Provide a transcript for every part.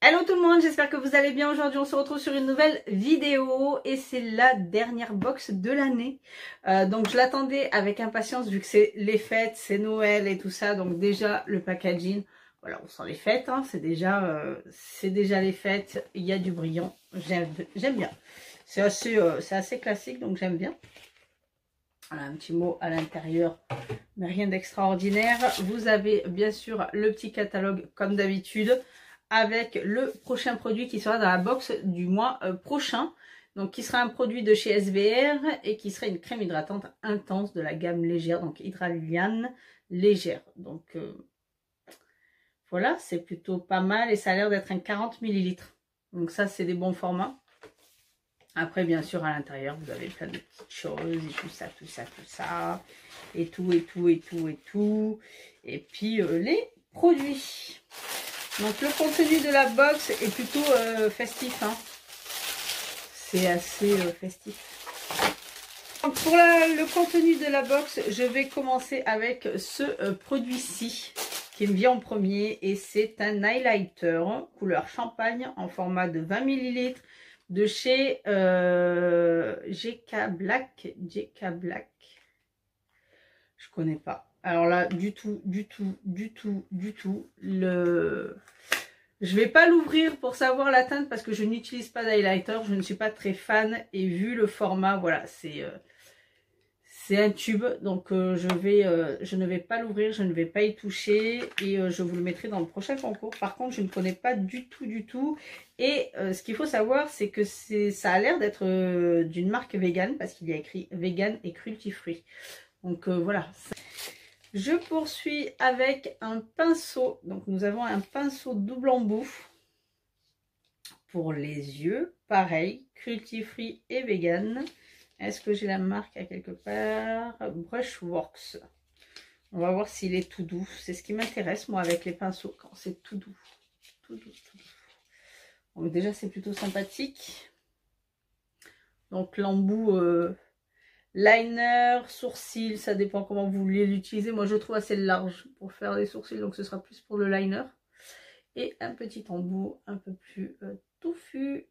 Hello tout le monde, j'espère que vous allez bien. Aujourd'hui on se retrouve sur une nouvelle vidéo et c'est la dernière box de l'année. Donc je l'attendais avec impatience vu que c'est les fêtes, c'est Noël et tout ça. Donc déjà le packaging, voilà, on sent les fêtes, hein, c'est déjà les fêtes, il y a du brillant, j'aime bien. C'est assez classique donc j'aime bien. Voilà, un petit mot à l'intérieur, mais rien d'extraordinaire. Vous avez bien sûr le petit catalogue comme d'habitude, avec le prochain produit qui sera dans la box du mois prochain. Donc qui sera un produit de chez SVR et qui sera une crème hydratante intense de la gamme légère, donc Hydraliane légère. Donc voilà, c'est plutôt pas mal et ça a l'air d'être un 40 ml. Donc ça c'est des bons formats. Après bien sûr à l'intérieur vous avez plein de petites choses et tout ça, tout ça, tout ça. Et tout, et tout, et tout, et tout. Et puis les produits. Donc le contenu de la box est plutôt festif, hein. C'est assez festif. Donc pour le contenu de la box, je vais commencer avec ce produit-ci qui me vient en premier. Et c'est un highlighter couleur champagne en format de 20 ml de chez GK Black. GK Black. Je connais pas. Alors là, du tout. Je vais pas l'ouvrir pour savoir la teinte parce que je n'utilise pas d'highlighter. Je ne suis pas très fan et vu le format, voilà, c'est un tube. Donc je ne vais pas l'ouvrir, je ne vais pas y toucher et je vous le mettrai dans le prochain concours. Par contre, je ne connais pas du tout. Et ce qu'il faut savoir, c'est que ça a l'air d'être d'une marque vegan parce qu'il y a écrit vegan et cruelty free. Donc voilà. Je poursuis avec un pinceau. Donc nous avons un pinceau double embout pour les yeux. Pareil, cruelty free et vegan. Est-ce que j'ai la marque à quelque part? Brushworks. On va voir s'il est tout doux. C'est ce qui m'intéresse moi avec les pinceaux quand c'est tout doux. Tout doux. Donc déjà c'est plutôt sympathique. Donc l'embout... liner, sourcil, ça dépend comment vous voulez l'utiliser. Moi, je trouve assez large pour faire des sourcils, donc ce sera plus pour le liner. Et un petit embout un peu plus touffu,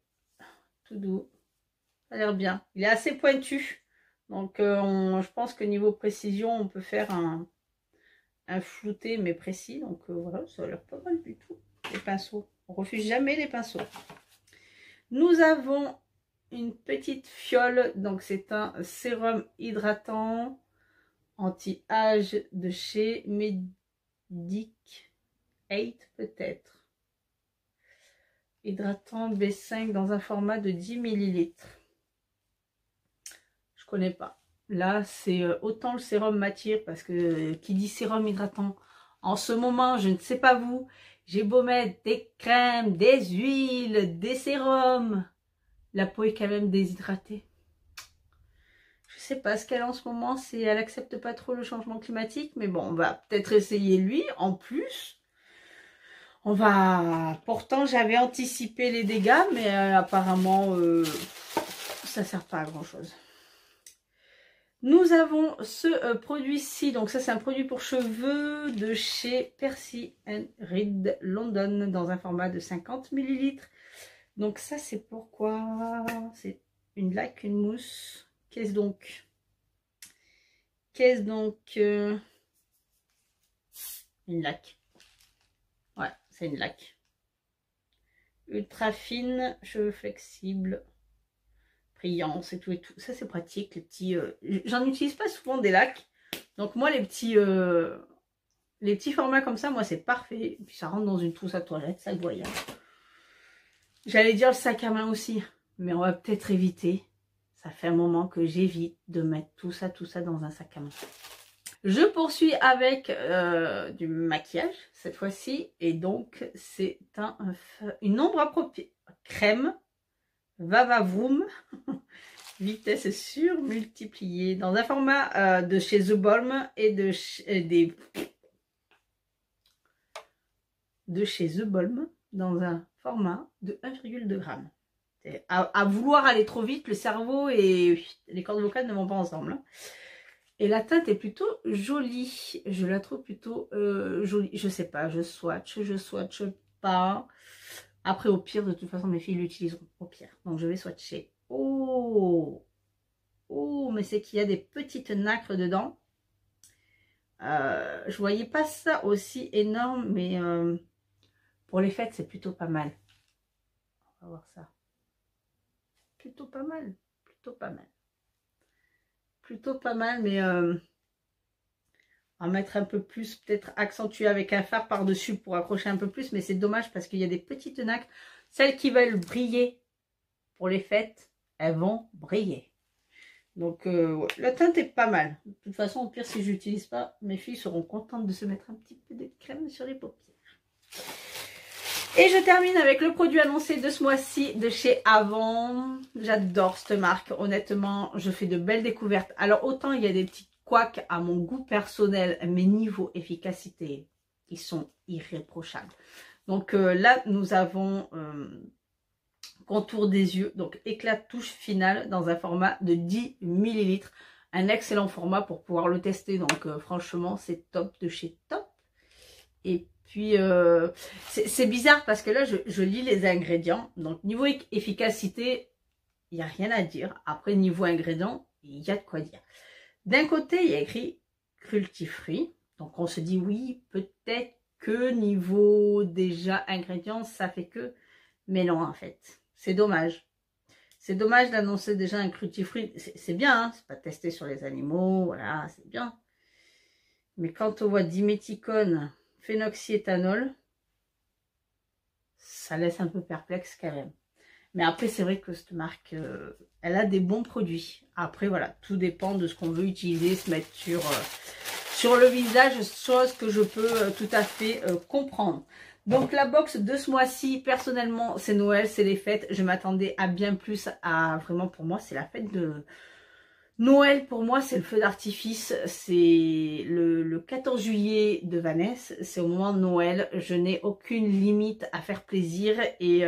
tout doux. Ça a l'air bien. Il est assez pointu, donc je pense que niveau précision, on peut faire un flouté, mais précis. Donc voilà, ça a l'air pas mal du tout. Les pinceaux, on refuse jamais les pinceaux. Nous avons une petite fiole, donc c'est un sérum hydratant anti-âge de chez Medic 8 peut-être. Hydratant B5 dans un format de 10 ml. Je connais pas. Là, c'est autant le sérum m'attire parce que qui dit sérum hydratant, en ce moment, je ne sais pas vous, j'ai beau mettre des crèmes, des huiles, des sérums. La peau est quand même déshydratée. Je sais pas ce qu'elle a en ce moment, c'est elle accepte pas trop le changement climatique, mais bon, on va peut-être essayer lui en plus. On va. Pourtant, j'avais anticipé les dégâts, mais apparemment, ça sert pas à grand chose. Nous avons ce produit-ci, donc ça c'est un produit pour cheveux de chez Percy Reed London dans un format de 50 ml. Donc ça c'est pourquoi c'est une laque, une mousse. Qu'est-ce donc? Qu'est-ce donc? Une laque. Ouais, c'est une laque. Ultra fine, cheveux flexibles, brillance et tout et tout. Ça c'est pratique, les petits. J'en utilise pas souvent des lacs. Donc moi les petits formats comme ça, moi c'est parfait. Et puis ça rentre dans une trousse à toilette, ça doit y aller. J'allais dire le sac à main aussi, mais on va peut-être éviter. Ça fait un moment que j'évite de mettre tout ça dans un sac à main. Je poursuis avec du maquillage cette fois-ci. Et donc, c'est une ombre appropriée. Crème Vavavoom. Vitesse surmultipliée. Dans un format de chez The Balm et de chez The Balm. Dans un format de 1,2 g. À vouloir aller trop vite, le cerveau et les cordes vocales ne vont pas ensemble. Et la teinte est plutôt jolie. Je la trouve plutôt jolie. Je sais pas, je swatch pas. Après, au pire, de toute façon, mes filles l'utiliseront. Au pire. Donc, je vais swatcher. Oh! Oh, mais c'est qu'il y a des petites nacres dedans. Je voyais pas ça aussi énorme, mais pour les fêtes, c'est plutôt pas mal. On va voir ça. Plutôt pas mal. Plutôt pas mal. Plutôt pas mal, mais on va mettre un peu plus, peut-être accentué avec un fard par-dessus pour accrocher un peu plus, mais c'est dommage parce qu'il y a des petites nacres. Celles qui veulent briller pour les fêtes, elles vont briller. Donc, ouais, la teinte est pas mal. De toute façon, au pire, si je n'utilise pas, mes filles seront contentes de se mettre un petit peu de crème sur les paupières. Et je termine avec le produit annoncé de ce mois-ci de chez Avon. J'adore cette marque. Honnêtement, je fais de belles découvertes. Alors, autant il y a des petits couacs à mon goût personnel, mais niveau efficacité, ils sont irréprochables. Donc là, nous avons... contour des yeux, donc éclat de touche finale dans un format de 10 ml. Un excellent format pour pouvoir le tester, donc franchement c'est top de chez top. Et puis c'est bizarre parce que là je lis les ingrédients, donc niveau efficacité il n'y a rien à dire. Après niveau ingrédients il y a de quoi dire. D'un côté il y a écrit cruelty-free, donc on se dit oui peut-être que niveau déjà ingrédients ça fait que, mais non en fait. C'est dommage. C'est dommage d'annoncer déjà un cruelty-free. C'est bien, hein, c'est pas testé sur les animaux, voilà, c'est bien. Mais quand on voit diméthicone, phénoxyéthanol, ça laisse un peu perplexe quand même. Mais après, c'est vrai que cette marque, elle a des bons produits. Après, voilà, tout dépend de ce qu'on veut utiliser, se mettre sur le visage, chose que je peux tout à fait comprendre. Donc la box de ce mois-ci, personnellement, c'est Noël, c'est les fêtes. Je m'attendais à bien plus, à vraiment pour moi, c'est la fête de Noël. Pour moi, c'est le feu d'artifice. C'est le 14 juillet de Vanessa. C'est au moment de Noël. Je n'ai aucune limite à faire plaisir. Et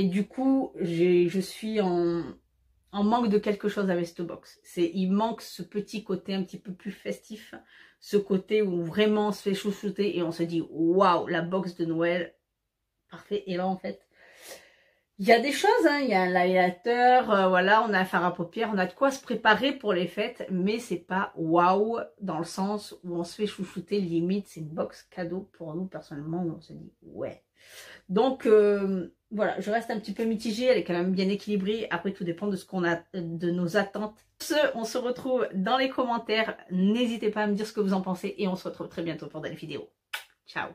du coup, je suis en manque de quelque chose avec cette box. Il manque ce petit côté un petit peu plus festif, ce côté où vraiment on se fait chouchouter et on se dit waouh, la box de Noël, parfait. Et là en fait, il y a des choses, hein, il y a un highlighter, voilà, on a un fard à paupières, on a de quoi se préparer pour les fêtes, mais c'est pas waouh dans le sens où on se fait chouchouter, limite c'est une box cadeau pour nous personnellement où on se dit ouais. Donc voilà, je reste un petit peu mitigée, elle est quand même bien équilibrée. Après, tout dépend de ce qu'on a, de nos attentes. On se retrouve dans les commentaires. N'hésitez pas à me dire ce que vous en pensez et on se retrouve très bientôt pour de nouvelles vidéos. Ciao!